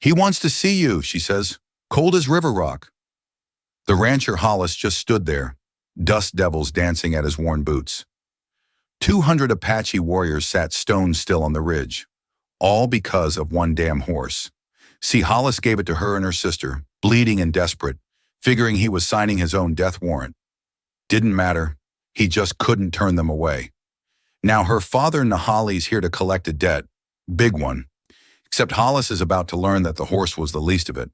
"He wants to see you," she says, "cold as river rock." The rancher Hollis just stood there, dust devils dancing at his worn boots. 200 Apache warriors sat stone still on the ridge, all because of one damn horse. See, Hollis gave it to her and her sister, bleeding and desperate, figuring he was signing his own death warrant. Didn't matter. He just couldn't turn them away. Now her father Nahali's here to collect a debt, big one, except Hollis is about to learn that the horse was the least of it.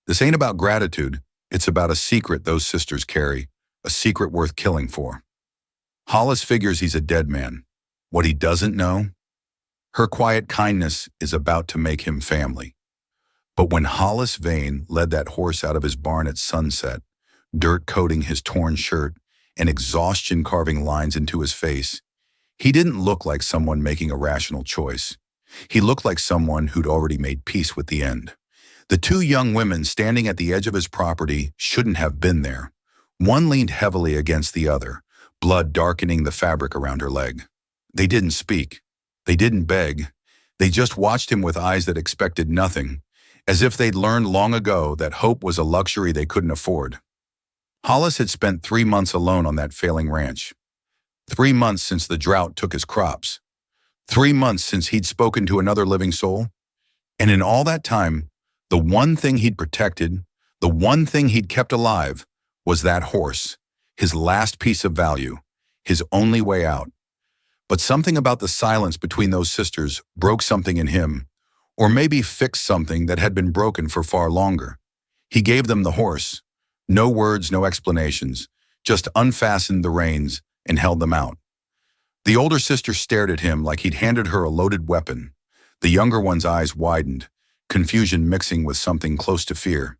This ain't about gratitude, it's about a secret those sisters carry, a secret worth killing for. Hollis figures he's a dead man. What he doesn't know? Her quiet kindness is about to make him family. But when Hollis Vane led that horse out of his barn at sunset, dirt coating his torn shirt and exhaustion carving lines into his face, he didn't look like someone making a rational choice. He looked like someone who'd already made peace with the end. The two young women standing at the edge of his property shouldn't have been there. One leaned heavily against the other, blood darkening the fabric around her leg. They didn't speak. They didn't beg. They just watched him with eyes that expected nothing, as if they'd learned long ago that hope was a luxury they couldn't afford. Hollis had spent 3 months alone on that failing ranch. 3 months since the drought took his crops. 3 months since he'd spoken to another living soul. And in all that time, the one thing he'd protected, the one thing he'd kept alive, was that horse, his last piece of value, his only way out. But something about the silence between those sisters broke something in him, or maybe fixed something that had been broken for far longer. He gave them the horse. No words, no explanations, just unfastened the reins and held them out. The older sister stared at him like he'd handed her a loaded weapon. The younger one's eyes widened, confusion mixing with something close to fear.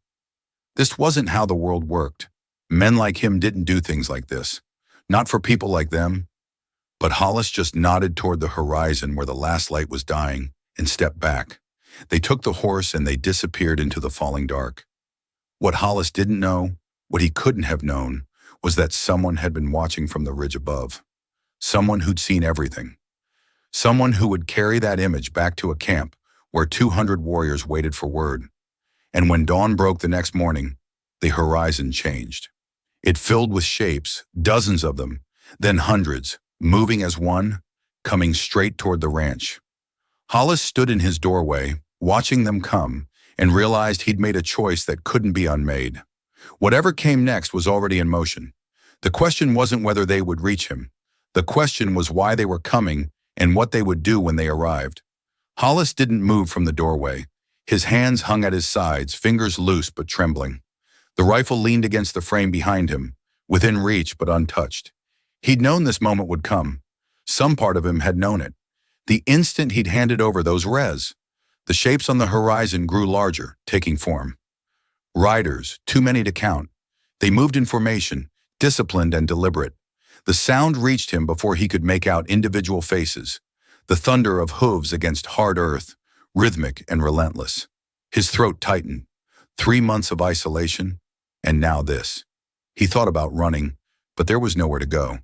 This wasn't how the world worked. Men like him didn't do things like this. Not for people like them. But Hollis just nodded toward the horizon where the last light was dying and stepped back. They took the horse and they disappeared into the falling dark. What Hollis didn't know, what he couldn't have known, was that someone had been watching from the ridge above. Someone who'd seen everything. Someone who would carry that image back to a camp where 200 warriors waited for word. And when dawn broke the next morning, the horizon changed. It filled with shapes, dozens of them, then hundreds, moving as one, coming straight toward the ranch. Hollis stood in his doorway, watching them come, and realized he'd made a choice that couldn't be unmade. Whatever came next was already in motion. The question wasn't whether they would reach him. The question was why they were coming and what they would do when they arrived. Hollis didn't move from the doorway. His hands hung at his sides, fingers loose but trembling. The rifle leaned against the frame behind him, within reach but untouched. He'd known this moment would come. Some part of him had known it. The instant he'd handed over those res, the shapes on the horizon grew larger, taking form. Riders, too many to count. They moved in formation, disciplined and deliberate. The sound reached him before he could make out individual faces, the thunder of hooves against hard earth, rhythmic and relentless. His throat tightened. 3 months of isolation, and now this. He thought about running, but there was nowhere to go.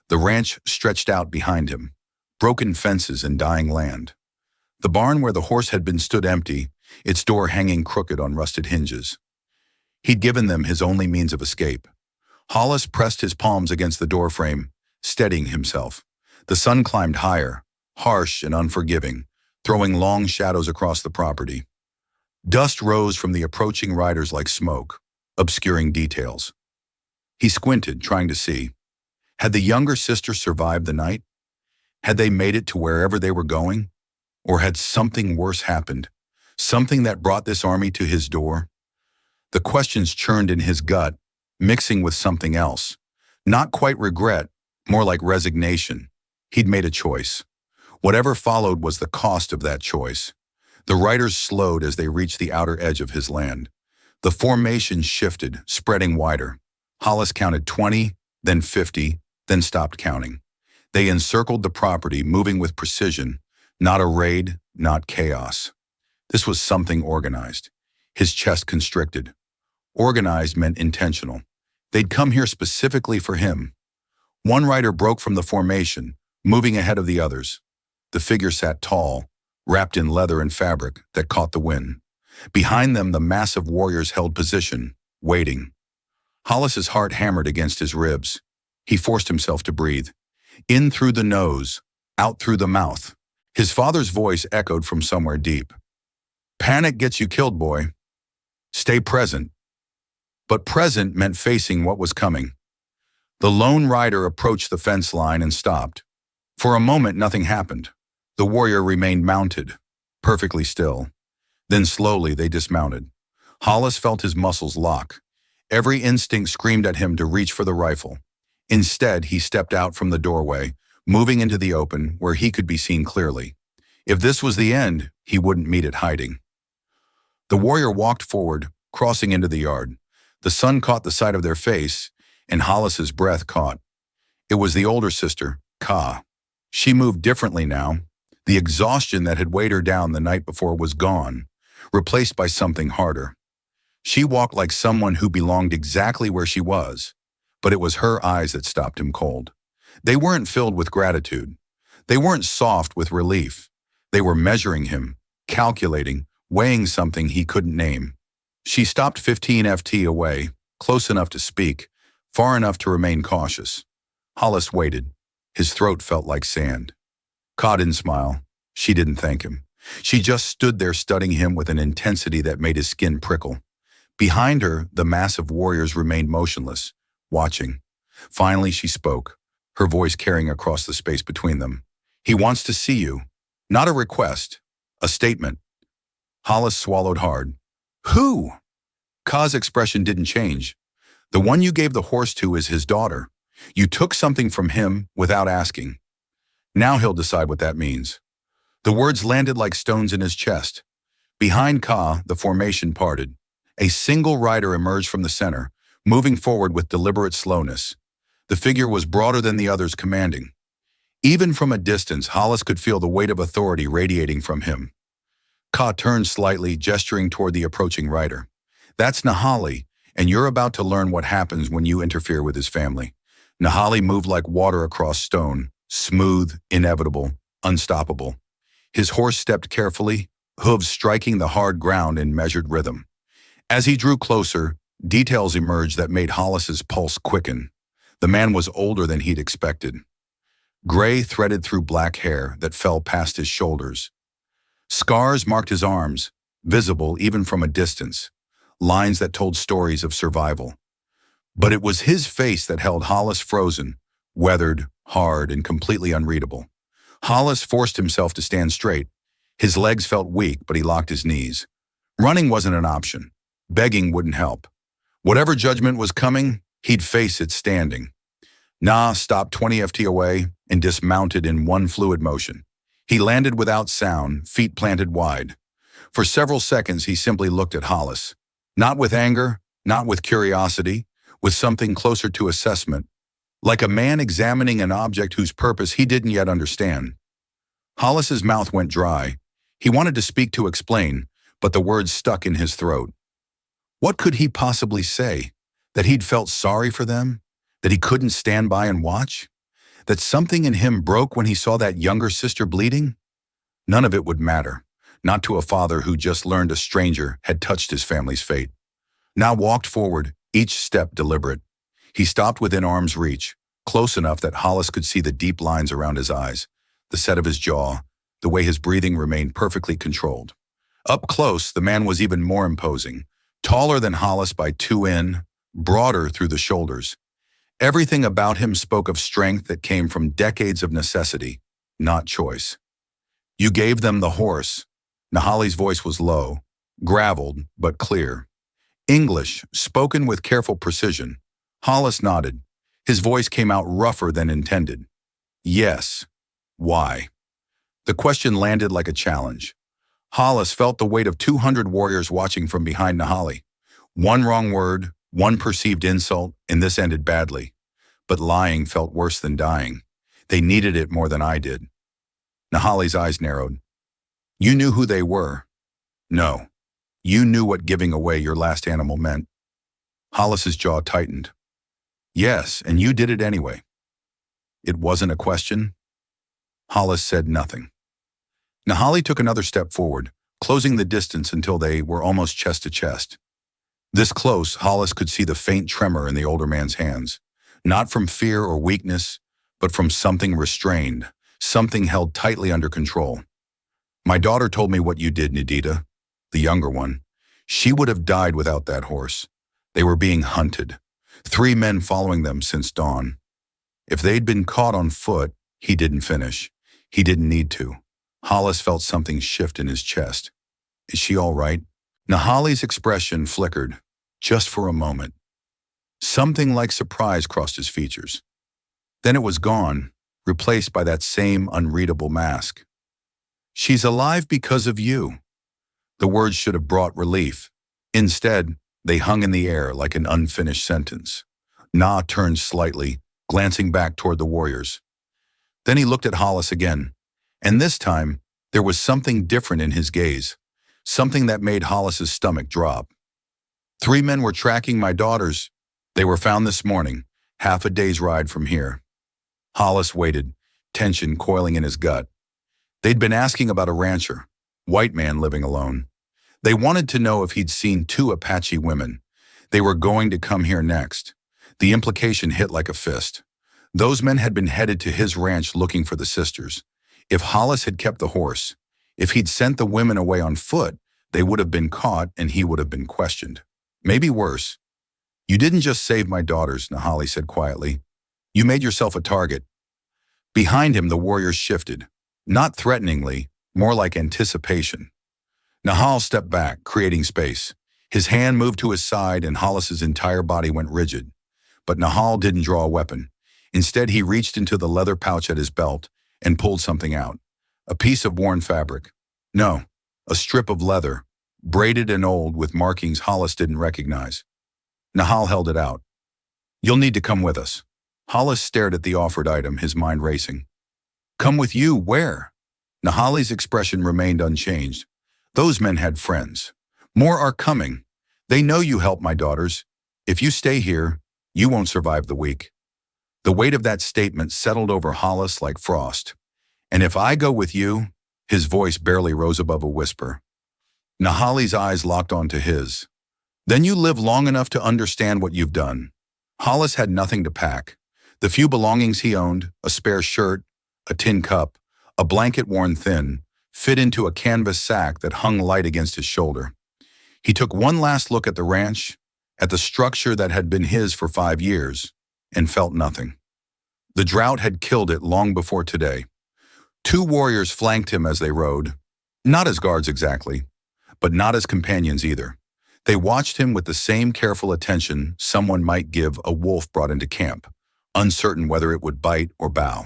The ranch stretched out behind him, broken fences and dying land. The barn where the horse had been stood empty, its door hanging crooked on rusted hinges. He'd given them his only means of escape. Hollis pressed his palms against the doorframe, steadying himself. The sun climbed higher, harsh and unforgiving, throwing long shadows across the property. Dust rose from the approaching riders like smoke, obscuring details. He squinted, trying to see. Had the younger sister survived the night? Had they made it to wherever they were going? Or had something worse happened? Something that brought this army to his door? The questions churned in his gut, mixing with something else. Not quite regret, more like resignation. He'd made a choice. Whatever followed was the cost of that choice. The riders slowed as they reached the outer edge of his land. The formation shifted, spreading wider. Hollis counted 20, then 50, then stopped counting. They encircled the property, moving with precision, not a raid, not chaos. This was something organized. His chest constricted. Organized meant intentional. They'd come here specifically for him. One rider broke from the formation, moving ahead of the others. The figure sat tall, wrapped in leather and fabric that caught the wind. Behind them, the massive warriors held position, waiting. Hollis's heart hammered against his ribs. He forced himself to breathe. In through the nose, out through the mouth. His father's voice echoed from somewhere deep. Panic gets you killed, boy. Stay present. But present meant facing what was coming. The lone rider approached the fence line and stopped. For a moment, nothing happened. The warrior remained mounted, perfectly still. Then slowly they dismounted. Hollis felt his muscles lock. Every instinct screamed at him to reach for the rifle. Instead, he stepped out from the doorway, moving into the open where he could be seen clearly. If this was the end, he wouldn't meet it hiding. The warrior walked forward, crossing into the yard. The sun caught the side of their face, and Hollis's breath caught. It was the older sister, Ka. She moved differently now. The exhaustion that had weighed her down the night before was gone, replaced by something harder. She walked like someone who belonged exactly where she was, but it was her eyes that stopped him cold. They weren't filled with gratitude. They weren't soft with relief. They were measuring him, calculating, weighing something he couldn't name. She stopped 15 ft away, close enough to speak, far enough to remain cautious. Hollis waited. His throat felt like sand. Ka didn't smile. She didn't thank him. She just stood there studying him with an intensity that made his skin prickle. Behind her, the massive warriors remained motionless, watching. Finally, she spoke, her voice carrying across the space between them. He wants to see you. Not a request, a statement. Hollis swallowed hard. Who? Ka's expression didn't change. The one you gave the horse to is his daughter. You took something from him without asking. Now he'll decide what that means. The words landed like stones in his chest. Behind Ka, the formation parted. A single rider emerged from the center, moving forward with deliberate slowness. The figure was broader than the others, commanding. Even from a distance, Hollis could feel the weight of authority radiating from him. Ka turned slightly, gesturing toward the approaching rider. That's Nahali, and you're about to learn what happens when you interfere with his family. Nahali moved like water across stone, smooth, inevitable, unstoppable. His horse stepped carefully, hooves striking the hard ground in measured rhythm. As he drew closer, details emerged that made Hollis's pulse quicken. The man was older than he'd expected. Gray threaded through black hair that fell past his shoulders. Scars marked his arms, visible even from a distance, lines that told stories of survival. But it was his face that held Hollis frozen, weathered, hard, and completely unreadable. Hollis forced himself to stand straight. His legs felt weak, but he locked his knees. Running wasn't an option. Begging wouldn't help. Whatever judgment was coming, he'd face it standing. Na stopped 20 ft away and dismounted in one fluid motion. He landed without sound, feet planted wide. For several seconds, he simply looked at Hollis. Not with anger, not with curiosity, with something closer to assessment, like a man examining an object whose purpose he didn't yet understand. Hollis's mouth went dry. He wanted to speak to explain, but the words stuck in his throat. What could he possibly say? That he'd felt sorry for them? That he couldn't stand by and watch? That something in him broke when he saw that younger sister bleeding? None of it would matter, not to a father who just learned a stranger had touched his family's fate. Now walked forward, each step deliberate. He stopped within arm's reach, close enough that Hollis could see the deep lines around his eyes, the set of his jaw, the way his breathing remained perfectly controlled. Up close, the man was even more imposing, taller than Hollis by 2 in, broader through the shoulders. Everything about him spoke of strength that came from decades of necessity, not choice. You gave them the horse. Nahali's voice was low, graveled, but clear. English, spoken with careful precision. Hollis nodded. His voice came out rougher than intended. Yes. Why? The question landed like a challenge. Hollis felt the weight of 200 warriors watching from behind Nahali. One wrong word, one perceived insult, and this ended badly. But lying felt worse than dying. They needed it more than I did. Nahali's eyes narrowed. You knew who they were. No. You knew what giving away your last animal meant. Hollis's jaw tightened. Yes, and you did it anyway. It wasn't a question. Hollis said nothing. Nahali took another step forward, closing the distance until they were almost chest to chest. This close, Hollis could see the faint tremor in the older man's hands, not from fear or weakness, but from something restrained, something held tightly under control. My daughter told me what you did, Nidita, the younger one. She would have died without that horse. They were being hunted. 3 men following them since dawn. If they'd been caught on foot, he didn't finish. He didn't need to. Hollis felt something shift in his chest. Is she all right? Nahali's expression flickered, just for a moment. Something like surprise crossed his features. Then it was gone, replaced by that same unreadable mask. She's alive because of you. The words should have brought relief. Instead, they hung in the air like an unfinished sentence. Nah turned slightly, glancing back toward the warriors. Then he looked at Hollis again, and this time, there was something different in his gaze, something that made Hollis's stomach drop. 3 men were tracking my daughters. They were found this morning, half a day's ride from here. Hollis waited, tension coiling in his gut. They'd been asking about a rancher, white man living alone. They wanted to know if he'd seen 2 Apache women. They were going to come here next. The implication hit like a fist. Those men had been headed to his ranch looking for the sisters. If Hollis had kept the horse, if he'd sent the women away on foot, they would have been caught and he would have been questioned. Maybe worse. You didn't just save my daughters, Nahali said quietly. You made yourself a target. Behind him, the warriors shifted, not threateningly, more like anticipation. Nahal stepped back, creating space. His hand moved to his side and Hollis's entire body went rigid. But Nahal didn't draw a weapon. Instead, he reached into the leather pouch at his belt and pulled something out. A piece of worn fabric. No, a strip of leather, braided and old with markings Hollis didn't recognize. Nahal held it out. You'll need to come with us. Hollis stared at the offered item, his mind racing. Come with you, where? Nahali's expression remained unchanged. Those men had friends. More are coming. They know you helped my daughters. If you stay here, you won't survive the week. The weight of that statement settled over Hollis like frost. And if I go with you, his voice barely rose above a whisper. Nahali's eyes locked onto his. Then you live long enough to understand what you've done. Hollis had nothing to pack. The few belongings he owned, a spare shirt, a tin cup, a blanket worn thin, fit into a canvas sack that hung light against his shoulder. He took one last look at the ranch, at the structure that had been his for 5 years, and felt nothing. The drought had killed it long before today. 2 warriors flanked him as they rode, not as guards exactly, but not as companions either. They watched him with the same careful attention someone might give a wolf brought into camp, uncertain whether it would bite or bow.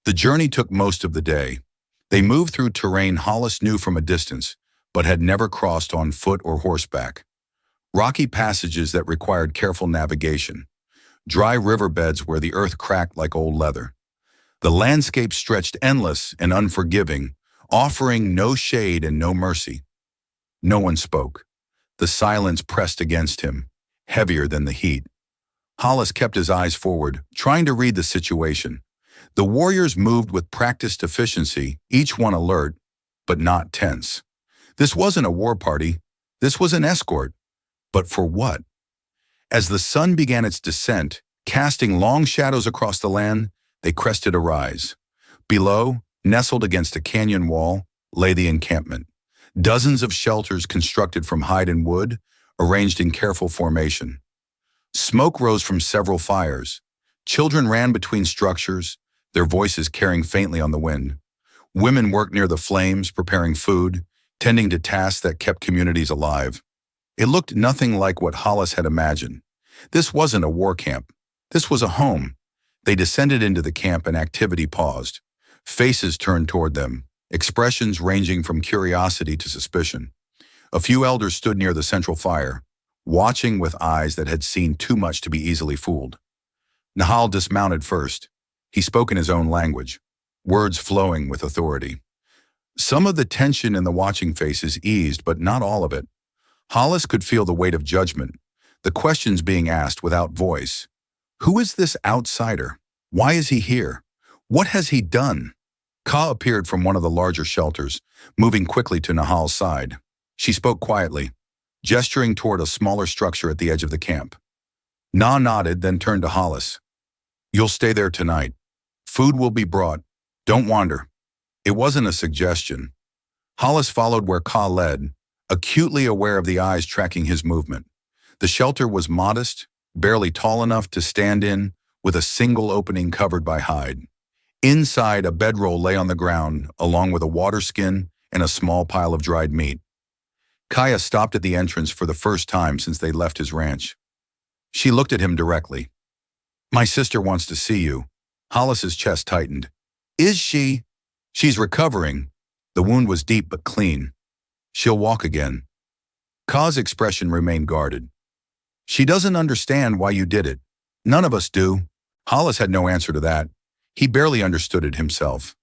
The journey took most of the day. They moved through terrain Hollis knew from a distance, but had never crossed on foot or horseback. Rocky passages that required careful navigation. Dry riverbeds where the earth cracked like old leather. The landscape stretched endless and unforgiving, offering no shade and no mercy. No one spoke. The silence pressed against him, heavier than the heat. Hollis kept his eyes forward, trying to read the situation. The warriors moved with practiced efficiency, each one alert, but not tense. This wasn't a war party. This was an escort. But for what? As the sun began its descent, casting long shadows across the land, they crested a rise. Below, nestled against a canyon wall, lay the encampment. Dozens of shelters constructed from hide and wood, arranged in careful formation. Smoke rose from several fires. Children ran between structures, their voices carrying faintly on the wind. Women worked near the flames, preparing food, tending to tasks that kept communities alive. It looked nothing like what Hollis had imagined. This wasn't a war camp. This was a home. They descended into the camp and activity paused. Faces turned toward them, expressions ranging from curiosity to suspicion. A few elders stood near the central fire, watching with eyes that had seen too much to be easily fooled. Nahal dismounted first. He spoke in his own language, words flowing with authority. Some of the tension in the watching faces eased, but not all of it. Hollis could feel the weight of judgment, the questions being asked without voice. Who is this outsider? Why is he here? What has he done? Ka appeared from one of the larger shelters, moving quickly to Nahal's side. She spoke quietly, gesturing toward a smaller structure at the edge of the camp. Na nodded, then turned to Hollis. You'll stay there tonight. Food will be brought. Don't wander. It wasn't a suggestion. Hollis followed where Ka led, acutely aware of the eyes tracking his movement. The shelter was modest, barely tall enough to stand in, with a single opening covered by hide. Inside, a bedroll lay on the ground, along with a water skin and a small pile of dried meat. Kaya stopped at the entrance for the first time since they left his ranch. She looked at him directly. My sister wants to see you. Hollis's chest tightened. Is she? She's recovering. The wound was deep but clean. She'll walk again. Ka's expression remained guarded. She doesn't understand why you did it. None of us do. Hollis had no answer to that. He barely understood it himself.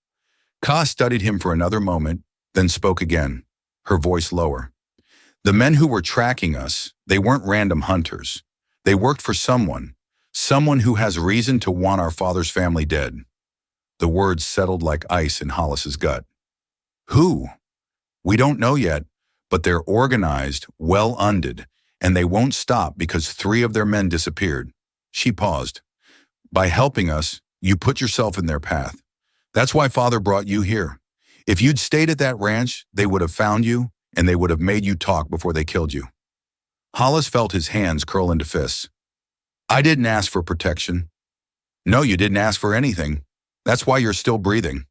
Ka studied him for another moment, then spoke again, her voice lower. The men who were tracking us, they weren't random hunters. They worked for someone who has reason to want our father's family dead. The words settled like ice in Hollis's gut. Who? We don't know yet, but they're organized, well-unded, and they won't stop because 3 of their men disappeared. She paused. By helping us, you put yourself in their path. That's why Father brought you here. If you'd stayed at that ranch, they would have found you, and they would have made you talk before they killed you. Hollis felt his hands curl into fists. I didn't ask for protection. No, you didn't ask for anything. That's why you're still breathing.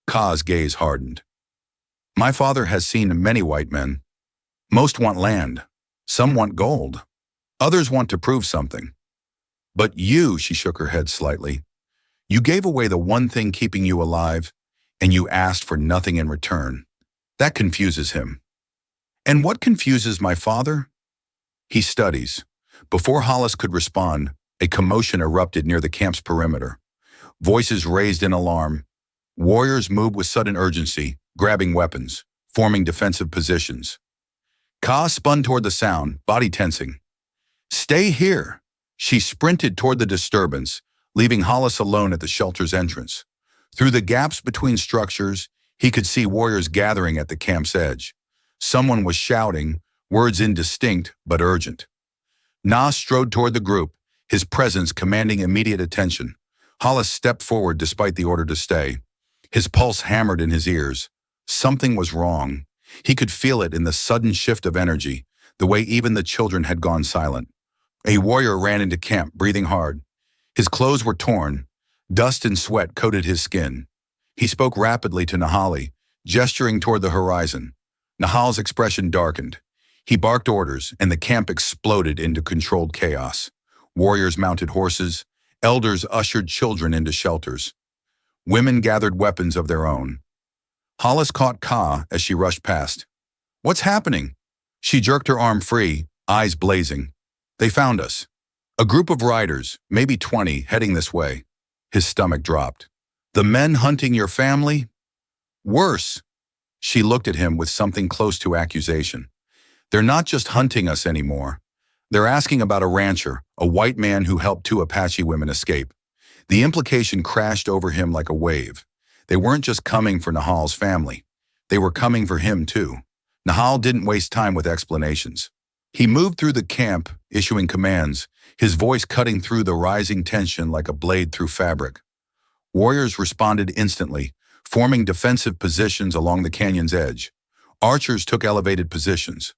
Ka's gaze hardened. My father has seen many white men. Most want land. Some want gold. Others want to prove something. But you, she shook her head slightly, you gave away the one thing keeping you alive, and you asked for nothing in return. That confuses him. And what confuses my father? He studies. Before Hollis could respond, a commotion erupted near the camp's perimeter. Voices raised in alarm. Warriors moved with sudden urgency, grabbing weapons, forming defensive positions. Ka spun toward the sound, body tensing. Stay here. She sprinted toward the disturbance, leaving Hollis alone at the shelter's entrance. Through the gaps between structures, he could see warriors gathering at the camp's edge. Someone was shouting, words indistinct but urgent. Na strode toward the group, his presence commanding immediate attention. Hollis stepped forward despite the order to stay. His pulse hammered in his ears. Something was wrong. He could feel it in the sudden shift of energy, the way even the children had gone silent. A warrior ran into camp, breathing hard. His clothes were torn. Dust and sweat coated his skin. He spoke rapidly to Nahali, gesturing toward the horizon. Nahal's expression darkened. He barked orders, and the camp exploded into controlled chaos. Warriors mounted horses. Elders ushered children into shelters. Women gathered weapons of their own. Hollis caught Ka as she rushed past. What's happening? She jerked her arm free, eyes blazing. They found us. A group of riders, maybe 20, heading this way. His stomach dropped. The men hunting your family? Worse. She looked at him with something close to accusation. They're not just hunting us anymore. They're asking about a rancher, a white man who helped 2 Apache women escape. The implication crashed over him like a wave. They weren't just coming for Nahal's family. They were coming for him too. Nahal didn't waste time with explanations. He moved through the camp, issuing commands, his voice cutting through the rising tension like a blade through fabric. Warriors responded instantly, forming defensive positions along the canyon's edge. Archers took elevated positions.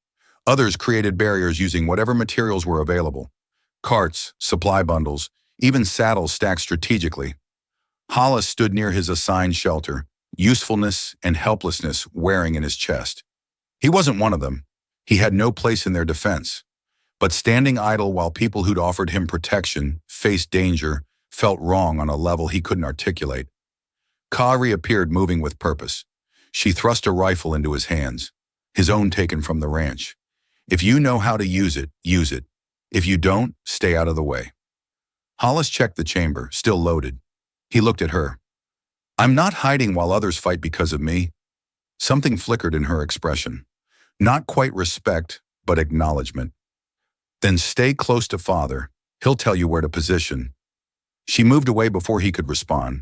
Others created barriers using whatever materials were available. Carts, supply bundles, even saddles stacked strategically. Hollis stood near his assigned shelter, usefulness and helplessness wearing in his chest. He wasn't one of them. He had no place in their defense. But standing idle while people who'd offered him protection, faced danger, felt wrong on a level he couldn't articulate. Ka reappeared, moving with purpose. She thrust a rifle into his hands, his own taken from the ranch. If you know how to use it, use it. If you don't, stay out of the way. Hollis checked the chamber, still loaded. He looked at her. I'm not hiding while others fight because of me. Something flickered in her expression. Not quite respect, but acknowledgement. Then stay close to Father. He'll tell you where to position. She moved away before he could respond.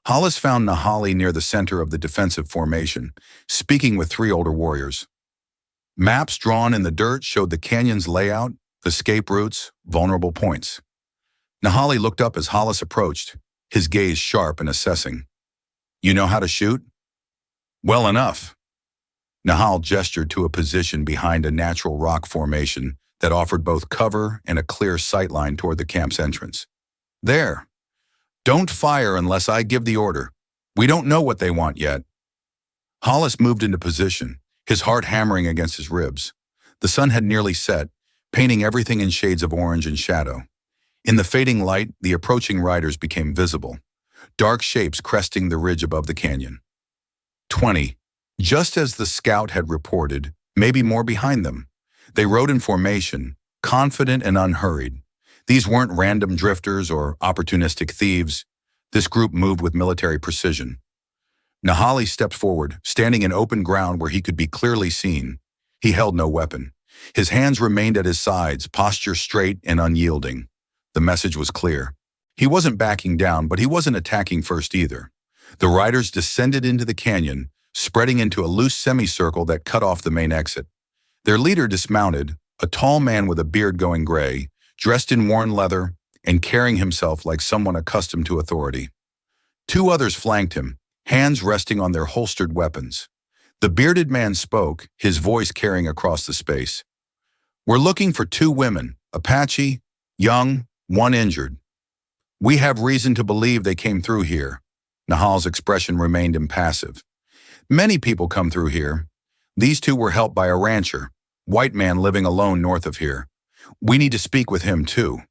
Hollis found Nahali near the center of the defensive formation, speaking with three older warriors. Maps drawn in the dirt showed the canyon's layout, escape routes, vulnerable points. Nahali looked up as Hollis approached, his gaze sharp and assessing. "You know how to shoot?" "Well enough." Nahal gestured to a position behind a natural rock formation that offered both cover and a clear sightline toward the camp's entrance. "There. Don't fire unless I give the order. We don't know what they want yet." Hollis moved into position, his heart hammering against his ribs. The sun had nearly set, painting everything in shades of orange and shadow. In the fading light, the approaching riders became visible, dark shapes cresting the ridge above the canyon. 20. Just as the scout had reported, maybe more behind them. They rode in formation, confident and unhurried. These weren't random drifters or opportunistic thieves. This group moved with military precision. Nahali stepped forward, standing in open ground where he could be clearly seen. He held no weapon. His hands remained at his sides, posture straight and unyielding. The message was clear. He wasn't backing down, but he wasn't attacking first either. The riders descended into the canyon, spreading into a loose semicircle that cut off the main exit. Their leader dismounted, a tall man with a beard going gray, dressed in worn leather and carrying himself like someone accustomed to authority. Two others flanked him, hands resting on their holstered weapons. The bearded man spoke, his voice carrying across the space. "We're looking for two women, Apache, young, one injured. We have reason to believe they came through here." Nahal's expression remained impassive. "Many people come through here. These two were helped by a rancher, white man living alone north of here. We need to speak with him too."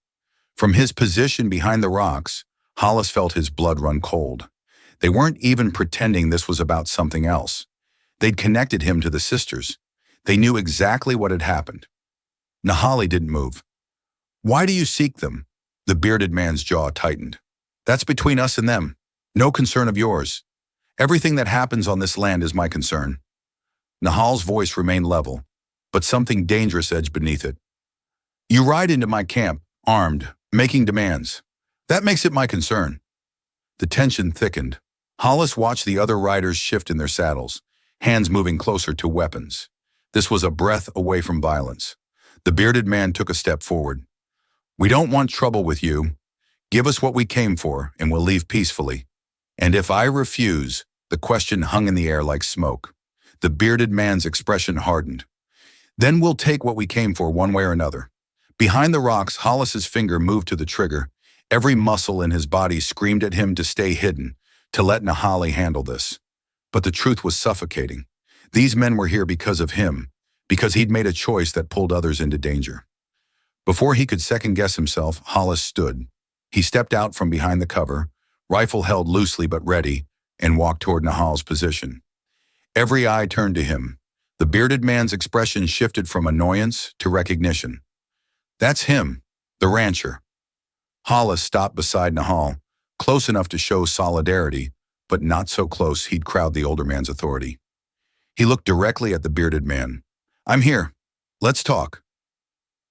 From his position behind the rocks, Hollis felt his blood run cold. They weren't even pretending this was about something else. They'd connected him to the sisters. They knew exactly what had happened. Nahali didn't move. "Why do you seek them?" The bearded man's jaw tightened. "That's between us and them. No concern of yours. Everything that happens on this land is my concern." Nahal's voice remained level, but something dangerous edged beneath it. "You ride into my camp, armed, making demands. That makes it my concern." The tension thickened. Hollis watched the other riders shift in their saddles, hands moving closer to weapons. This was a breath away from violence. The bearded man took a step forward. "We don't want trouble with you. Give us what we came for, and we'll leave peacefully. And if I refuse," the question hung in the air like smoke. The bearded man's expression hardened. "Then we'll take what we came for one way or another." Behind the rocks, Hollis's finger moved to the trigger. Every muscle in his body screamed at him to stay hidden, to let Nahali handle this. But the truth was suffocating. These men were here because of him, because he'd made a choice that pulled others into danger. Before he could second-guess himself, Hollis stood. He stepped out from behind the cover, rifle held loosely but ready, and walked toward Nahal's position. Every eye turned to him. The bearded man's expression shifted from annoyance to recognition. "That's him, the rancher." Hollis stopped beside Nahal, close enough to show solidarity, but not so close he'd crowd the older man's authority. He looked directly at the bearded man. "I'm here. Let's talk."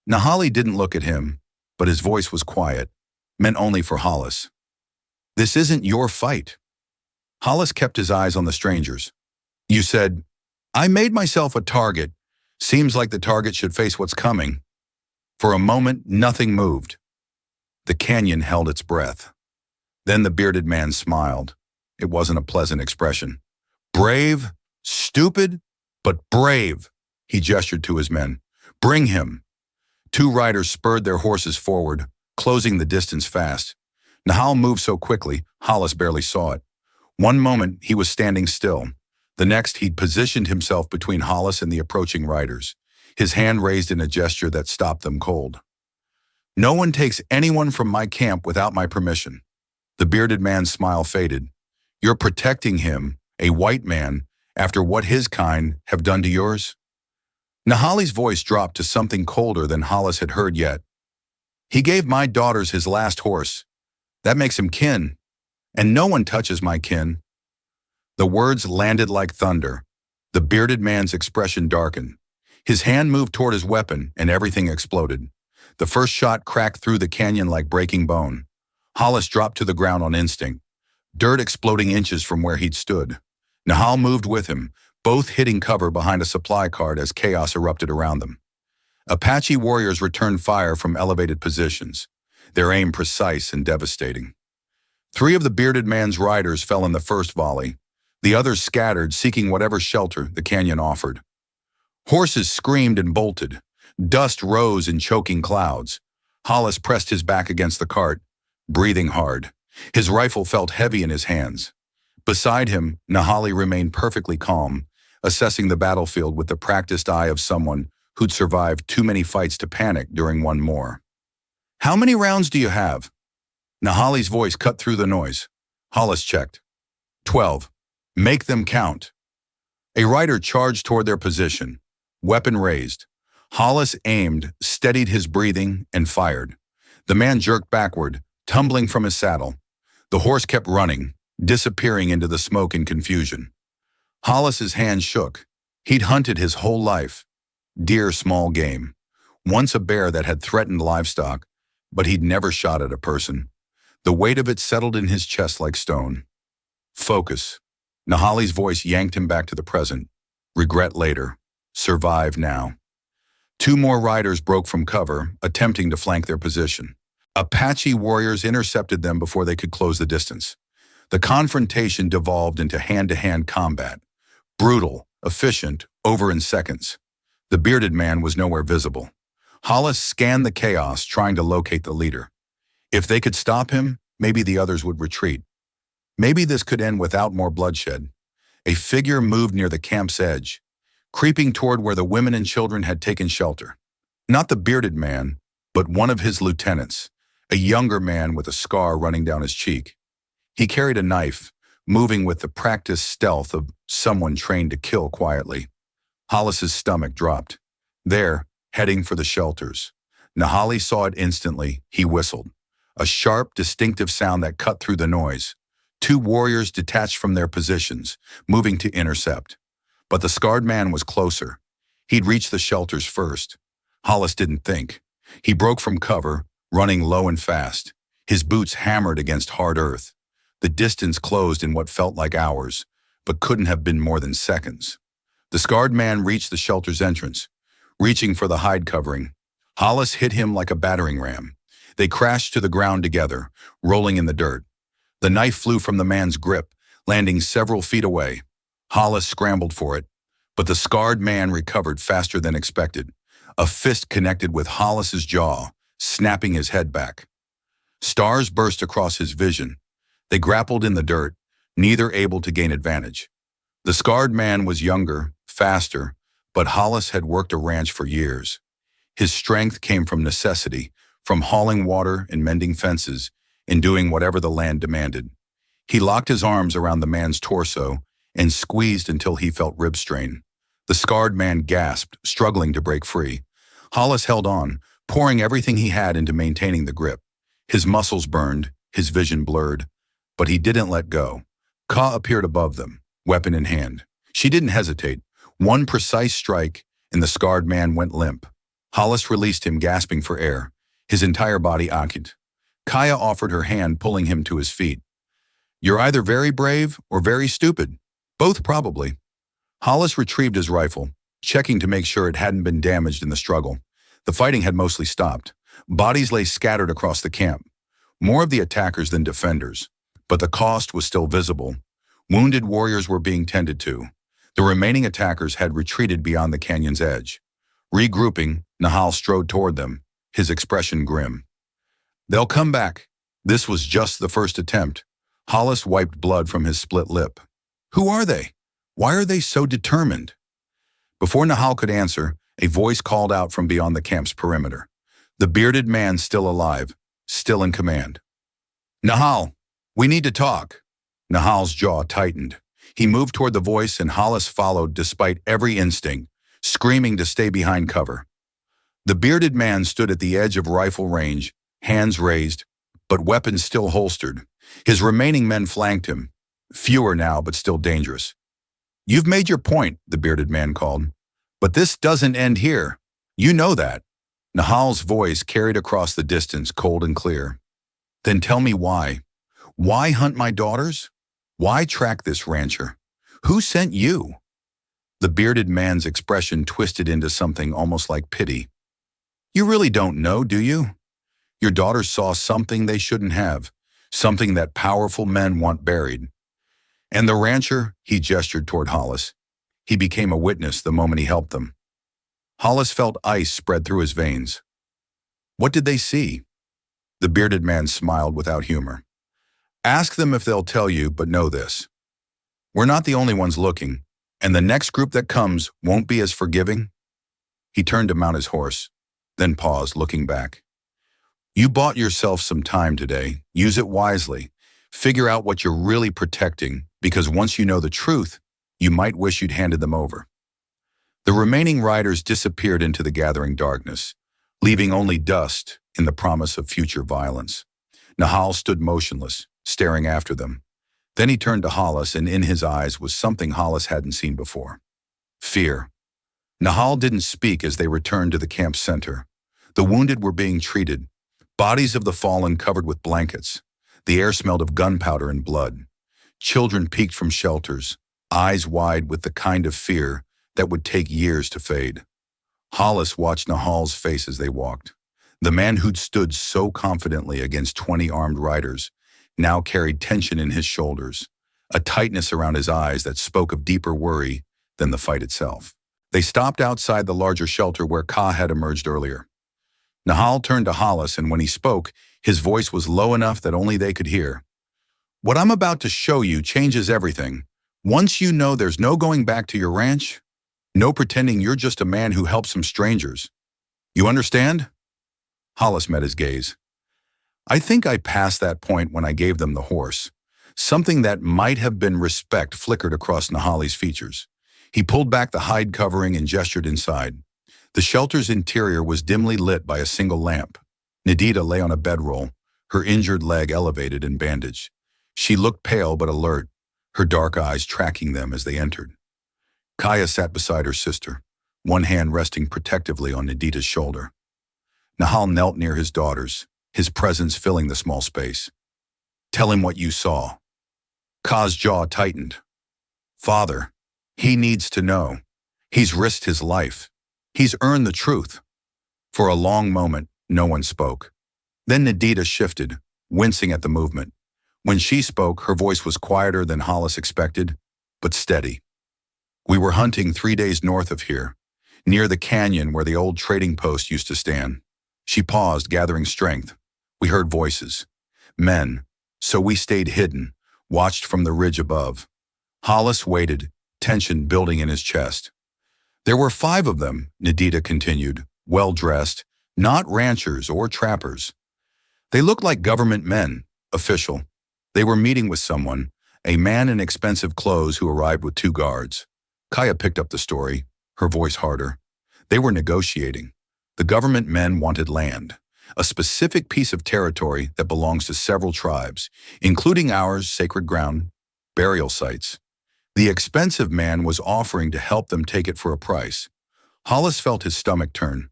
Nahali didn't look at him, but his voice was quiet, meant only for Hollis. "This isn't your fight." Hollis kept his eyes on the strangers. "You said, 'I made myself a target. Seems like the target should face what's coming.'" For a moment, nothing moved. The canyon held its breath. Then the bearded man smiled. It wasn't a pleasant expression. "Brave, stupid, but brave," he gestured to his men. "Bring him." Two riders spurred their horses forward, closing the distance fast. Nahal moved so quickly, Hollis barely saw it. One moment, he was standing still. The next, he'd positioned himself between Hollis and the approaching riders, his hand raised in a gesture that stopped them cold. "No one takes anyone from my camp without my permission." The bearded man's smile faded. "You're protecting him, a white man, after what his kind have done to yours?" Nahali's voice dropped to something colder than Hollis had heard yet. "He gave my daughters his last horse. That makes him kin, and no one touches my kin." The words landed like thunder. The bearded man's expression darkened. His hand moved toward his weapon, and everything exploded. The first shot cracked through the canyon like breaking bone. Hollis dropped to the ground on instinct. dirt exploding inches from where he'd stood. Nahal moved with him, both hitting cover behind a supply cart as chaos erupted around them. Apache warriors returned fire from elevated positions, their aim precise and devastating. 3 of the bearded man's riders fell in the first volley. The others scattered, seeking whatever shelter the canyon offered. Horses screamed and bolted. Dust rose in choking clouds. Hollis pressed his back against the cart, breathing hard. His rifle felt heavy in his hands. Beside him, Nahali remained perfectly calm, assessing the battlefield with the practiced eye of someone who'd survived too many fights to panic during one more. "How many rounds do you have?" Nahali's voice cut through the noise. Hollis checked. 12. Make them count. A rider charged toward their position, weapon raised. Hollis aimed, steadied his breathing, and fired. The man jerked backward, tumbling from his saddle. The horse kept running, disappearing into the smoke and confusion. Hollis's hands shook. He'd hunted his whole life. Deer small game. Once a bear that had threatened livestock, but he'd never shot at a person. The weight of it settled in his chest like stone. Focus. Nahali's voice yanked him back to the present. Regret later. Survive now. 2 more riders broke from cover, attempting to flank their position. Apache warriors intercepted them before they could close the distance. The confrontation devolved into hand-to-hand combat. Brutal, efficient, over in seconds. The bearded man was nowhere visible. Hollis scanned the chaos, trying to locate the leader. If they could stop him, maybe the others would retreat. Maybe this could end without more bloodshed. A figure moved near the camp's edge, creeping toward where the women and children had taken shelter. Not the bearded man, but one of his lieutenants, a younger man with a scar running down his cheek. He carried a knife, moving with the practiced stealth of someone trained to kill quietly. Hollis's stomach dropped. There, heading for the shelters. Nahali saw it instantly. He whistled. A sharp, distinctive sound that cut through the noise. 2 warriors detached from their positions, moving to intercept. But the scarred man was closer. He'd reached the shelters first. Hollis didn't think. He broke from cover, running low and fast. His boots hammered against hard earth. The distance closed in what felt like hours, but couldn't have been more than seconds. The scarred man reached the shelter's entrance, reaching for the hide covering. Hollis hit him like a battering ram. They crashed to the ground together, rolling in the dirt. The knife flew from the man's grip, landing several feet away. Hollis scrambled for it, but the scarred man recovered faster than expected. A fist connected with Hollis's jaw, snapping his head back. Stars burst across his vision. They grappled in the dirt, neither able to gain advantage. The scarred man was younger, faster, but Hollis had worked a ranch for years. His strength came from necessity, from hauling water and mending fences, and doing whatever the land demanded. He locked his arms around the man's torso and squeezed until he felt rib strain. The scarred man gasped, struggling to break free. Hollis held on, pouring everything he had into maintaining the grip. His muscles burned, his vision blurred, but he didn't let go. Ka appeared above them, weapon in hand. She didn't hesitate. One precise strike, and the scarred man went limp. Hollis released him, gasping for air, his entire body aching. Kaya offered her hand, pulling him to his feet. "You're either very brave or very stupid. Both probably." Hollis retrieved his rifle, checking to make sure it hadn't been damaged in the struggle. The fighting had mostly stopped. Bodies lay scattered across the camp. More of the attackers than defenders, but the cost was still visible. Wounded warriors were being tended to. The remaining attackers had retreated beyond the canyon's edge. Regrouping, Nahal strode toward them, his expression grim. "They'll come back." This was just the first attempt. Hollis wiped blood from his split lip. "Who are they? Why are they so determined?" Before Nahal could answer, a voice called out from beyond the camp's perimeter. The bearded man, still alive, still in command. "Nahal, we need to talk." Nahal's jaw tightened. He moved toward the voice, and Hollis followed despite every instinct, screaming to stay behind cover. The bearded man stood at the edge of rifle range, hands raised, but weapons still holstered. His remaining men flanked him, fewer now but still dangerous. "You've made your point," the bearded man called. "But this doesn't end here. You know that." Nahal's voice carried across the distance, cold and clear. "Then tell me why. Why hunt my daughters? Why track this rancher? Who sent you? The bearded man's expression twisted into something almost like pity. You really don't know, do you? Your daughters saw something they shouldn't have, something that powerful men want buried. And the rancher, he gestured toward Hollis. He became a witness the moment he helped them. Hollis felt ice spread through his veins. What did they see? The bearded man smiled without humor. Ask them if they'll tell you, but know this. We're not the only ones looking, and the next group that comes won't be as forgiving. He turned to mount his horse, then paused, looking back. You bought yourself some time today. Use it wisely. Figure out what you're really protecting, because once you know the truth, you might wish you'd handed them over. The remaining riders disappeared into the gathering darkness, leaving only dust in the promise of future violence. Nahal stood motionless, staring after them. Then he turned to Hollis, and in his eyes was something Hollis hadn't seen before. Fear. Nahal didn't speak as they returned to the camp center. The wounded were being treated, bodies of the fallen covered with blankets. The air smelled of gunpowder and blood. Children peeked from shelters, eyes wide with the kind of fear that would take years to fade. Hollis watched Nahal's face as they walked. The man who'd stood so confidently against 20 armed riders now carried tension in his shoulders, a tightness around his eyes that spoke of deeper worry than the fight itself. They stopped outside the larger shelter where Ka had emerged earlier. Nahal turned to Hollis, and when he spoke, his voice was low enough that only they could hear. What I'm about to show you changes everything. Once you know there's no going back to your ranch, no pretending you're just a man who helps some strangers. You understand? Hollis met his gaze. I think I passed that point when I gave them the horse. Something that might have been respect flickered across Nahali's features. He pulled back the hide covering and gestured inside. The shelter's interior was dimly lit by a single lamp. Nadita lay on a bedroll, her injured leg elevated and bandaged. She looked pale but alert, her dark eyes tracking them as they entered. Kaya sat beside her sister, one hand resting protectively on Nadita's shoulder. Nahal knelt near his daughters, his presence filling the small space. Tell him what you saw. Ka's jaw tightened. Father, he needs to know. He's risked his life. He's earned the truth. For a long moment, no one spoke. Then Nadita shifted, wincing at the movement. When she spoke, her voice was quieter than Hollis expected, but steady. We were hunting 3 days north of here, near the canyon where the old trading post used to stand. She paused, gathering strength. We heard voices. Men. So we stayed hidden, watched from the ridge above. Hollis waited, tension building in his chest. There were 5 of them, Nadita continued, well-dressed, not ranchers or trappers. They looked like government men, official. They were meeting with someone, a man in expensive clothes who arrived with 2 guards. Kaya picked up the story, her voice harder. They were negotiating. The government men wanted land, a specific piece of territory that belongs to several tribes, including ours, sacred ground, burial sites. The expensive man was offering to help them take it for a price. Hollis felt his stomach turn.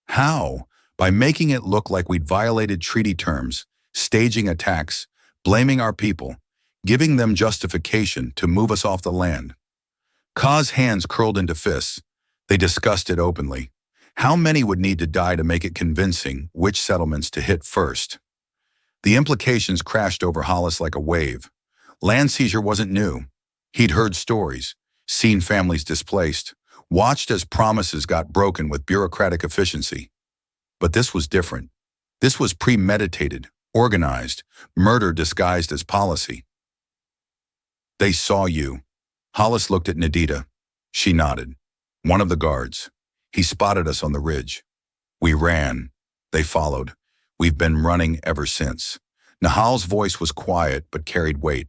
How? By making it look like we'd violated treaty terms, staging attacks, blaming our people, giving them justification to move us off the land. Ka's hands curled into fists. They discussed it openly. How many would need to die to make it convincing which settlements to hit first? The implications crashed over Hollis like a wave. Land seizure wasn't new. He'd heard stories, seen families displaced, watched as promises got broken with bureaucratic efficiency. But this was different. This was premeditated, organized, murder disguised as policy. They saw you. Hollis looked at Nadita. She nodded. One of the guards. He spotted us on the ridge. We ran. They followed. We've been running ever since. Nahal's voice was quiet but carried weight.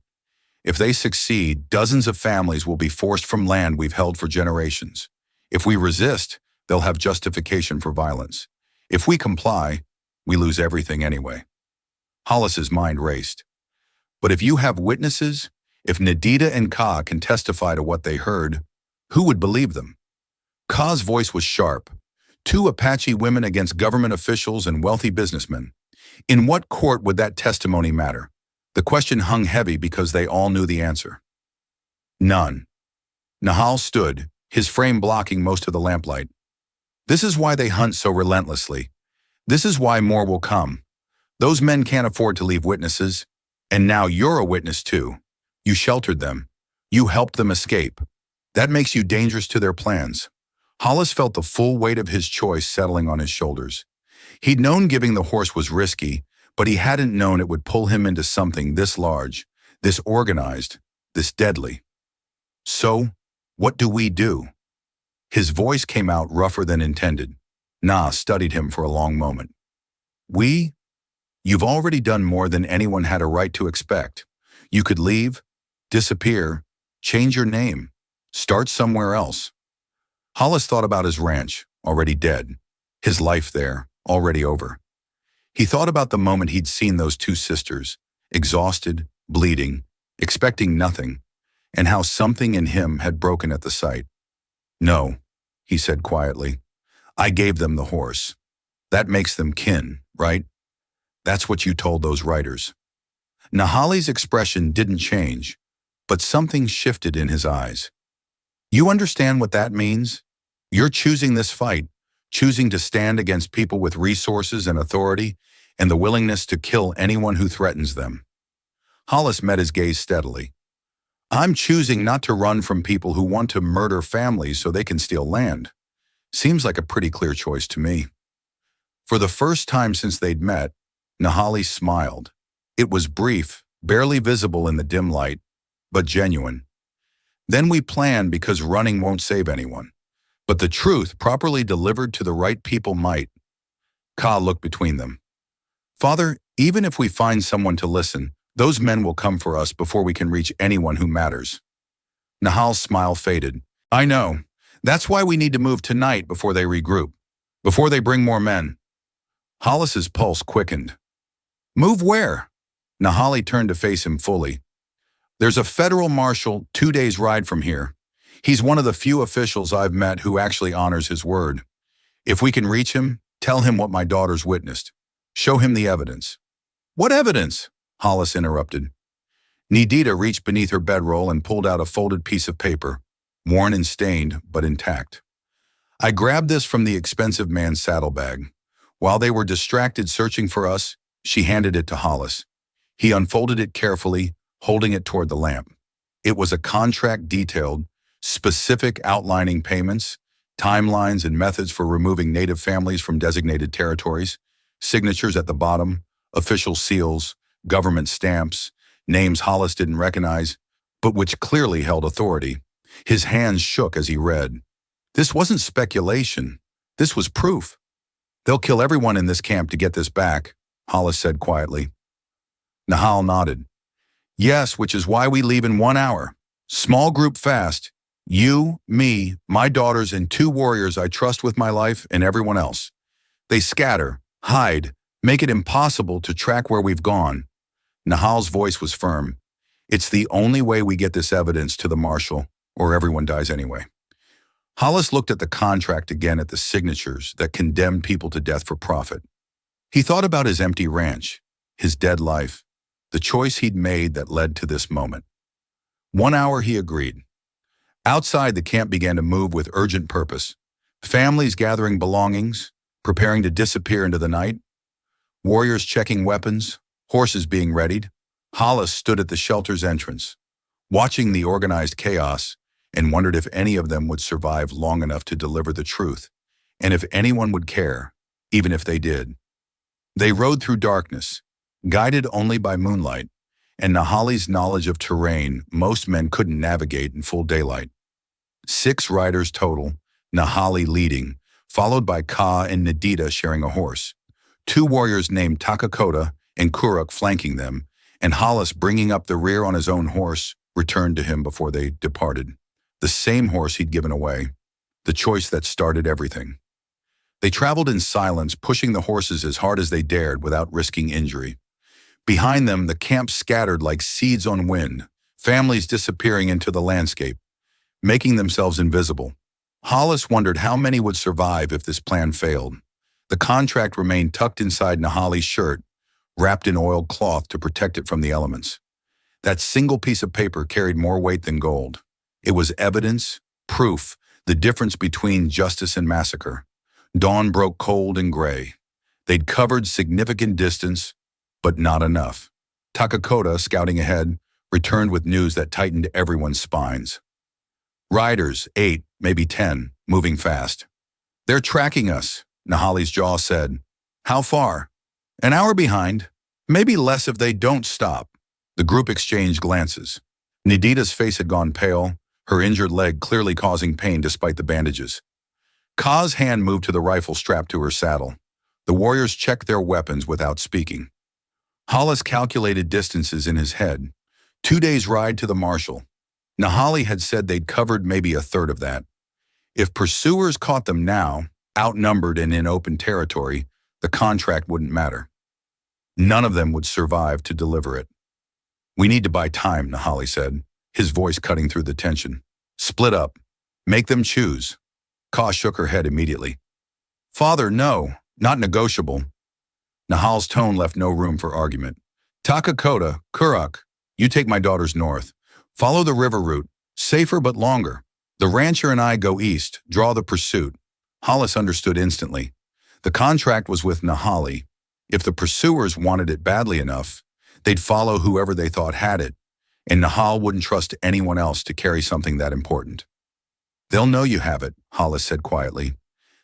If they succeed, dozens of families will be forced from land we've held for generations. If we resist, they'll have justification for violence. If we comply, we lose everything anyway. Hollis's mind raced. But if you have witnesses, if Nadita and Ka can testify to what they heard, who would believe them? Ka's voice was sharp. 2 Apache women against government officials and wealthy businessmen. In what court would that testimony matter? The question hung heavy because they all knew the answer. None. Nahal stood, his frame blocking most of the lamplight. This is why they hunt so relentlessly. This is why more will come. Those men can't afford to leave witnesses. And now you're a witness too. You sheltered them. You helped them escape. That makes you dangerous to their plans. Hollis felt the full weight of his choice settling on his shoulders. He'd known giving the horse was risky, but he hadn't known it would pull him into something this large, this organized, this deadly. So, what do we do? His voice came out rougher than intended. Nah studied him for a long moment. We? You've already done more than anyone had a right to expect. You could leave, disappear, change your name, start somewhere else. Hollis thought about his ranch, already dead, his life there, already over. He thought about the moment he'd seen those two sisters, exhausted, bleeding, expecting nothing, and how something in him had broken at the sight. No, he said quietly. I gave them the horse. That makes them kin, right? That's what you told those writers. Nahali's expression didn't change, but something shifted in his eyes. You understand what that means? You're choosing this fight, choosing to stand against people with resources and authority, and the willingness to kill anyone who threatens them. Hollis met his gaze steadily. I'm choosing not to run from people who want to murder families so they can steal land. Seems like a pretty clear choice to me. For the first time since they'd met, Nahali smiled. It was brief, barely visible in the dim light, but genuine. Then we plan because running won't save anyone. But the truth, properly delivered to the right people, might. Ka looked between them. Father, even if we find someone to listen, those men will come for us before we can reach anyone who matters. Nahal's smile faded. I know. That's why we need to move tonight before they regroup, before they bring more men. Hollis's pulse quickened. Move where? Nahali turned to face him fully. There's a federal marshal 2 days' ride from here. He's one of the few officials I've met who actually honors his word. If we can reach him, tell him what my daughters witnessed. Show him the evidence. What evidence? Hollis interrupted. Nidita reached beneath her bedroll and pulled out a folded piece of paper, worn and stained, but intact. I grabbed this from the expensive man's saddlebag. While they were distracted searching for us, she handed it to Hollis. He unfolded it carefully, holding it toward the lamp. It was a contract detailed, specific outlining payments, timelines and methods for removing native families from designated territories, signatures at the bottom, official seals, government stamps, names Hollis didn't recognize, but which clearly held authority. His hands shook as he read. This wasn't speculation. This was proof. They'll kill everyone in this camp to get this back, Hollis said quietly. Nahal nodded. Yes, which is why we leave in 1 hour. Small group fast. You, me, my daughters, and 2 warriors I trust with my life, and everyone else. They scatter, hide, make it impossible to track where we've gone. Nahal's voice was firm. It's the only way we get this evidence to the marshal, or everyone dies anyway. Hollis looked at the contract again, at the signatures that condemned people to death for profit. He thought about his empty ranch, his dead life, the choice he'd made that led to this moment. 1 hour, he agreed. Outside, the camp began to move with urgent purpose. Families gathering belongings, preparing to disappear into the night. Warriors checking weapons, horses being readied. Hollis stood at the shelter's entrance, watching the organized chaos, and wondered if any of them would survive long enough to deliver the truth, and if anyone would care, even if they did. They rode through darkness, guided only by moonlight, and Nahali's knowledge of terrain most men couldn't navigate in full daylight. 6 riders total, Nahali leading, followed by Ka and Nidita sharing a horse. 2 warriors named Takakota and Kuruk flanking them, and Hollis bringing up the rear on his own horse, returned to him before they departed. The same horse he'd given away, the choice that started everything. They traveled in silence, pushing the horses as hard as they dared without risking injury. Behind them, the camp scattered like seeds on wind, families disappearing into the landscape, making themselves invisible. Hollis wondered how many would survive if this plan failed. The contract remained tucked inside Nahali's shirt, wrapped in oiled cloth to protect it from the elements. That single piece of paper carried more weight than gold. It was evidence, proof, the difference between justice and massacre. Dawn broke cold and gray. They'd covered significant distance, but not enough. Takakota, scouting ahead, returned with news that tightened everyone's spines. Riders, 8, maybe 10, moving fast. They're tracking us, Nahali's jaw said. How far? An hour behind. Maybe less if they don't stop. The group exchanged glances. Nidita's face had gone pale, her injured leg clearly causing pain despite the bandages. Ka's hand moved to the rifle strapped to her saddle. The warriors checked their weapons without speaking. Hollis calculated distances in his head. 2 days' ride to the marshal. Nahali had said they'd covered maybe a third of that. If pursuers caught them now, outnumbered and in open territory, the contract wouldn't matter. None of them would survive to deliver it. We need to buy time, Nahali said, his voice cutting through the tension. Split up. Make them choose. Ka shook her head immediately. Father, no, not negotiable. Nahal's tone left no room for argument. Takakota, Kurak, you take my daughters north. Follow the river route, safer but longer. The rancher and I go east, draw the pursuit. Hollis understood instantly. The contract was with Nahali. If the pursuers wanted it badly enough, they'd follow whoever they thought had it, and Nahal wouldn't trust anyone else to carry something that important. They'll know you have it, Hollis said quietly.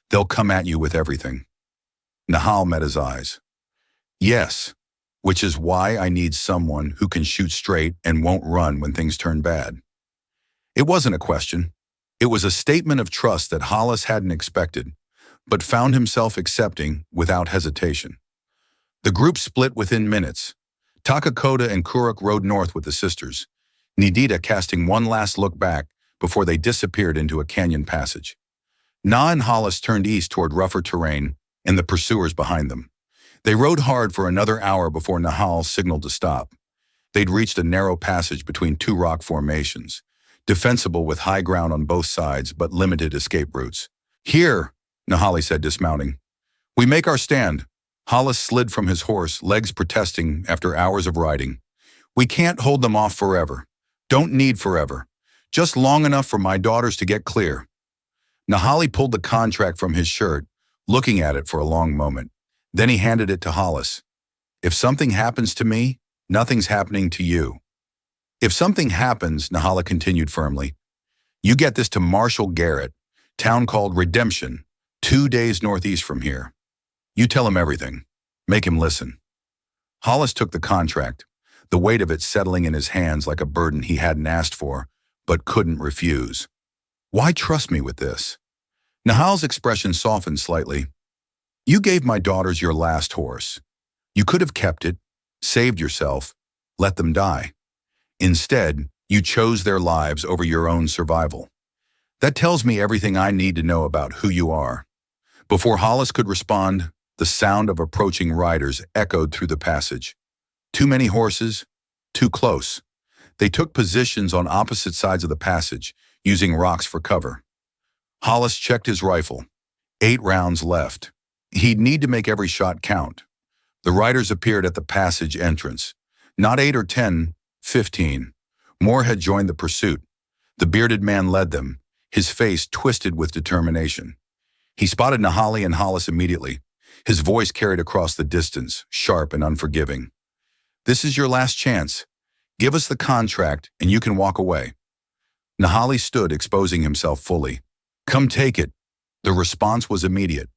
They'll come at you with everything. Nahal met his eyes. Yes, which is why I need someone who can shoot straight and won't run when things turn bad. It wasn't a question. It was a statement of trust that Hollis hadn't expected, but found himself accepting without hesitation. The group split within minutes. Takakota and Kurak rode north with the sisters, Nidita casting one last look back before they disappeared into a canyon passage. Na and Hollis turned east toward rougher terrain and the pursuers behind them. They rode hard for another hour before Nahal signaled to stop. They'd reached a narrow passage between two rock formations, defensible with high ground on both sides but limited escape routes. Here, Nahali said, dismounting. We make our stand. Hollis slid from his horse, legs protesting after hours of riding. We can't hold them off forever. Don't need forever. Just long enough for my daughters to get clear. Nahali pulled the contract from his shirt, looking at it for a long moment. Then he handed it to Hollis. If something happens to me, nothing's happening to you. If something happens, Nahala continued firmly, you get this to Marshal Garrett, town called Redemption, 2 days northeast from here. You tell him everything. Make him listen. Hollis took the contract, the weight of it settling in his hands like a burden he hadn't asked for, but couldn't refuse. Why trust me with this? Nahal's expression softened slightly. You gave my daughters your last horse. You could have kept it, saved yourself, let them die. Instead, you chose their lives over your own survival. That tells me everything I need to know about who you are. Before Hollis could respond, the sound of approaching riders echoed through the passage. Too many horses, too close. They took positions on opposite sides of the passage, using rocks for cover. Hollis checked his rifle. 8 rounds left. He'd need to make every shot count. The riders appeared at the passage entrance. Not 8 or 10, 15. More had joined the pursuit. The bearded man led them, his face twisted with determination. He spotted Nahali and Hollis immediately. His voice carried across the distance, sharp and unforgiving. This is your last chance. Give us the contract and you can walk away. Nahali stood, exposing himself fully. Come take it. The response was immediate.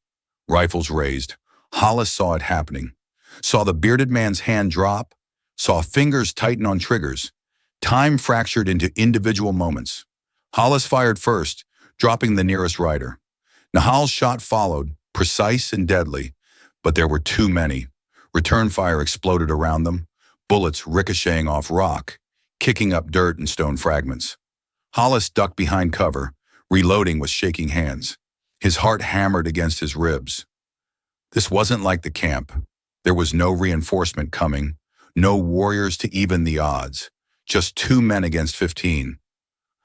Rifles raised. Hollis saw it happening. Saw the bearded man's hand drop. Saw fingers tighten on triggers. Time fractured into individual moments. Hollis fired first, dropping the nearest rider. Nahal's shot followed, precise and deadly, but there were too many. Return fire exploded around them, bullets ricocheting off rock, kicking up dirt and stone fragments. Hollis ducked behind cover, reloading with shaking hands. His heart hammered against his ribs. This wasn't like the camp. There was no reinforcement coming, no warriors to even the odds, just 2 men against 15.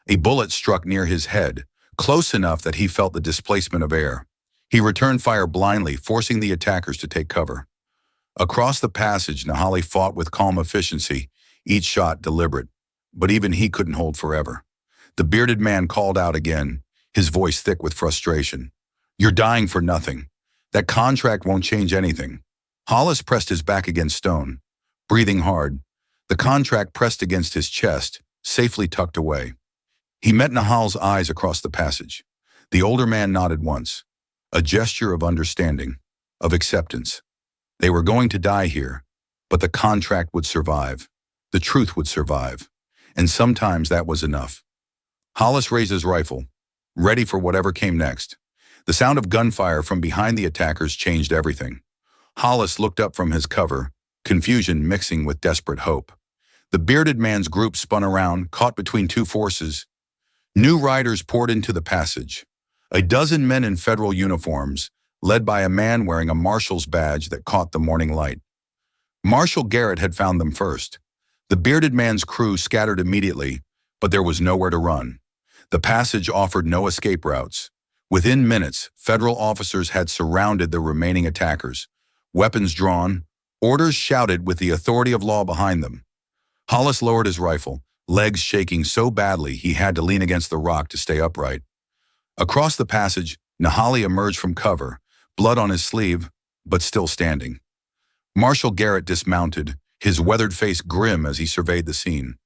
A bullet struck near his head, close enough that he felt the displacement of air. He returned fire blindly, forcing the attackers to take cover. Across the passage, Nahali fought with calm efficiency, each shot deliberate. But even he couldn't hold forever. The bearded man called out again, his voice thick with frustration. "You're dying for nothing. That contract won't change anything." Hollis pressed his back against stone, breathing hard. The contract pressed against his chest, safely tucked away. He met Nahal's eyes across the passage. The older man nodded once, a gesture of understanding, of acceptance. They were going to die here, but the contract would survive. The truth would survive. And sometimes that was enough. Hollis raised his rifle, ready for whatever came next. The sound of gunfire from behind the attackers changed everything. Hollis looked up from his cover, confusion mixing with desperate hope. The bearded man's group spun around, caught between two forces. New riders poured into the passage. A dozen men in federal uniforms, led by a man wearing a marshal's badge that caught the morning light. Marshal Garrett had found them first. The bearded man's crew scattered immediately, but there was nowhere to run. The passage offered no escape routes. Within minutes, federal officers had surrounded the remaining attackers. Weapons drawn, orders shouted with the authority of law behind them. Hollis lowered his rifle, legs shaking so badly he had to lean against the rock to stay upright. Across the passage, Nahali emerged from cover, blood on his sleeve, but still standing. Marshal Garrett dismounted, his weathered face grim as he surveyed the scene.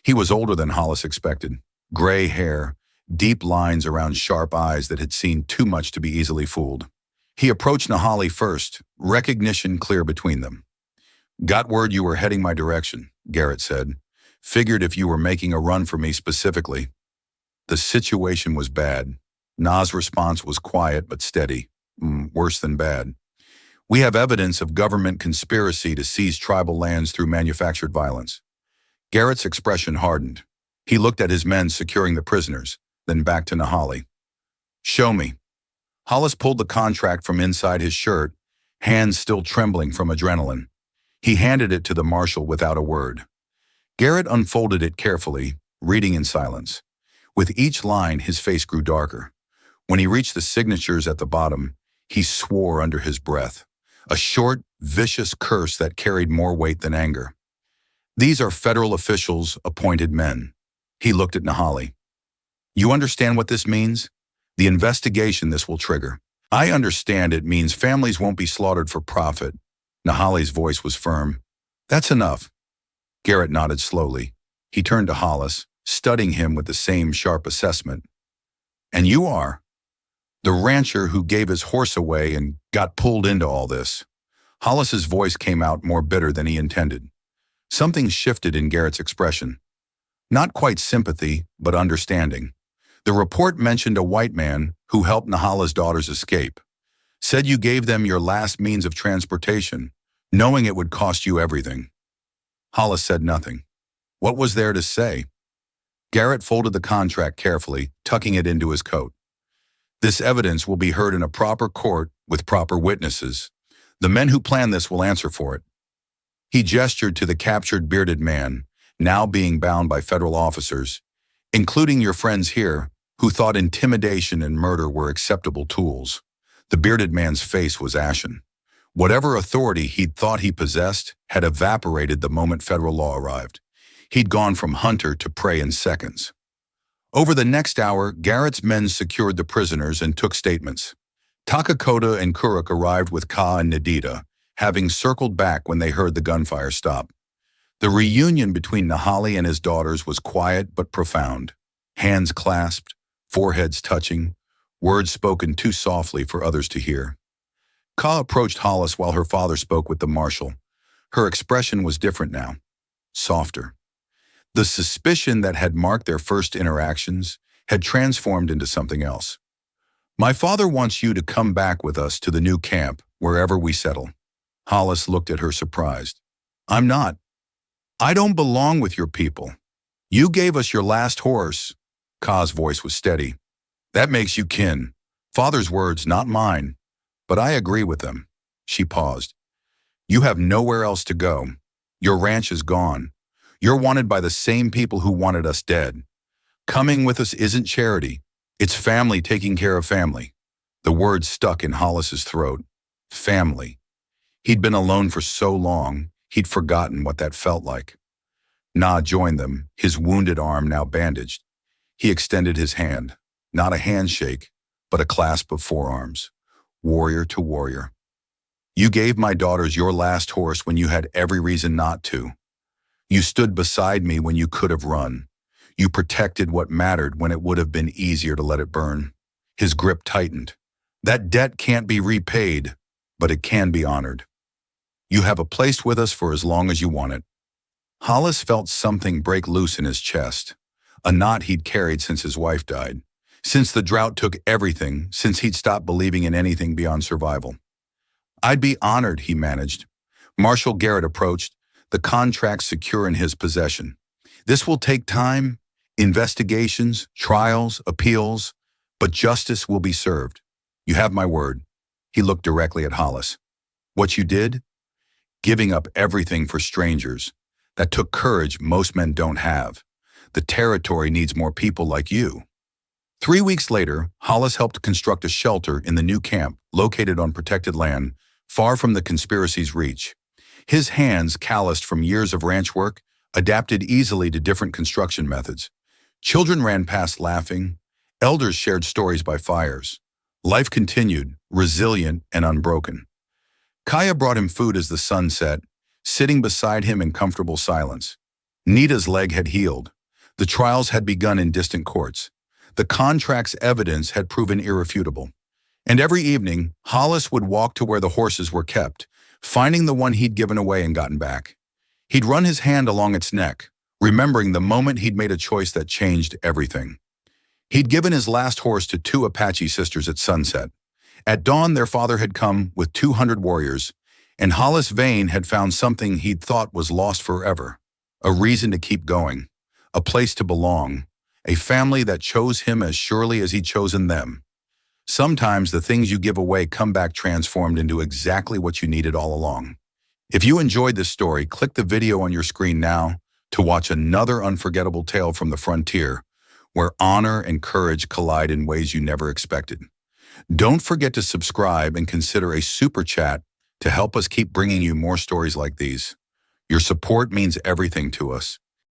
He was older than Hollis expected. Gray hair, deep lines around sharp eyes that had seen too much to be easily fooled. He approached Nahali first, recognition clear between them. "Got word you were heading my direction," Garrett said. "Figured if you were making a run for me specifically." The situation was bad. Na's response was quiet but steady. Worse than bad. "We have evidence of government conspiracy to seize tribal lands through manufactured violence." Garrett's expression hardened. He looked at his men securing the prisoners, then back to Nahali. "Show me." Hollis pulled the contract from inside his shirt, hands still trembling from adrenaline. He handed it to the marshal without a word. Garrett unfolded it carefully, reading in silence. With each line, his face grew darker. When he reached the signatures at the bottom, he swore under his breath, a short, vicious curse that carried more weight than anger. "These are federal officials, appointed men." He looked at Nahali. "You understand what this means? The investigation this will trigger. I understand it means families won't be slaughtered for profit." Nahali's voice was firm. "That's enough." Garrett nodded slowly. He turned to Hollis, studying him with the same sharp assessment. "And you are?" "The rancher who gave his horse away and got pulled into all this." Hollis's voice came out more bitter than he intended. Something shifted in Garrett's expression. Not quite sympathy, but understanding. "The report mentioned a white man who helped Nahala's daughters escape. Said you gave them your last means of transportation, knowing it would cost you everything." Hollis said nothing. What was there to say? Garrett folded the contract carefully, tucking it into his coat. "This evidence will be heard in a proper court with proper witnesses. The men who planned this will answer for it." He gestured to the captured bearded man, now being bound by federal officers, "including your friends here, who thought intimidation and murder were acceptable tools." The bearded man's face was ashen. Whatever authority he'd thought he possessed had evaporated the moment federal law arrived. He'd gone from hunter to prey in seconds. Over the next hour, Garrett's men secured the prisoners and took statements. Takakota and Kuruk arrived with Ka and Nadita, having circled back when they heard the gunfire stop. The reunion between Nahali and his daughters was quiet but profound. Hands clasped, foreheads touching, words spoken too softly for others to hear. Ka approached Hollis while her father spoke with the marshal. Her expression was different now, softer. The suspicion that had marked their first interactions had transformed into something else. "My father wants you to come back with us to the new camp, wherever we settle." Hollis looked at her surprised. "I'm not. I don't belong with your people. You gave us your last horse." Ka's voice was steady. "That makes you kin. Father's words, not mine. But I agree with them." She paused. "You have nowhere else to go. Your ranch is gone. You're wanted by the same people who wanted us dead. Coming with us isn't charity. It's family taking care of family." The word stuck in Hollis's throat. Family. He'd been alone for so long, he'd forgotten what that felt like. Na joined them, his wounded arm now bandaged. He extended his hand, not a handshake, but a clasp of forearms, warrior to warrior. You gave my daughters your last horse when you had every reason not to. You stood beside me when you could have run. You protected what mattered when it would have been easier to let it burn. His grip tightened. That debt can't be repaid, but it can be honored. You have a place with us for as long as you want it. Hollis felt something break loose in his chest, a knot he'd carried since his wife died, since the drought took everything, since he'd stopped believing in anything beyond survival. I'd be honored, he managed. Marshal Garrett approached, the contract secure in his possession. This will take time, investigations, trials, appeals, but justice will be served. You have my word. He looked directly at Hollis. What you did? Giving up everything for strangers. That took courage most men don't have. The territory needs more people like you. 3 weeks later, Hollis helped construct a shelter in the new camp located on protected land, far from the conspiracy's reach. His hands, calloused from years of ranch work, adapted easily to different construction methods. Children ran past laughing. Elders shared stories by fires. Life continued, resilient and unbroken. Kaya brought him food as the sun set, sitting beside him in comfortable silence. Nita's leg had healed. The trials had begun in distant courts. The contract's evidence had proven irrefutable. And every evening, Hollis would walk to where the horses were kept, finding the one he'd given away and gotten back. He'd run his hand along its neck, remembering the moment he'd made a choice that changed everything. He'd given his last horse to 2 Apache sisters at sunset. At dawn, their father had come with 200 warriors, and Hollis Vane had found something he'd thought was lost forever. A reason to keep going, a place to belong, a family that chose him as surely as he'd chosen them. Sometimes the things you give away come back transformed into exactly what you needed all along. If you enjoyed this story, click the video on your screen now to watch another unforgettable tale from the frontier, where honor and courage collide in ways you never expected. Don't forget to subscribe and consider a super chat to help us keep bringing you more stories like these. Your support means everything to us.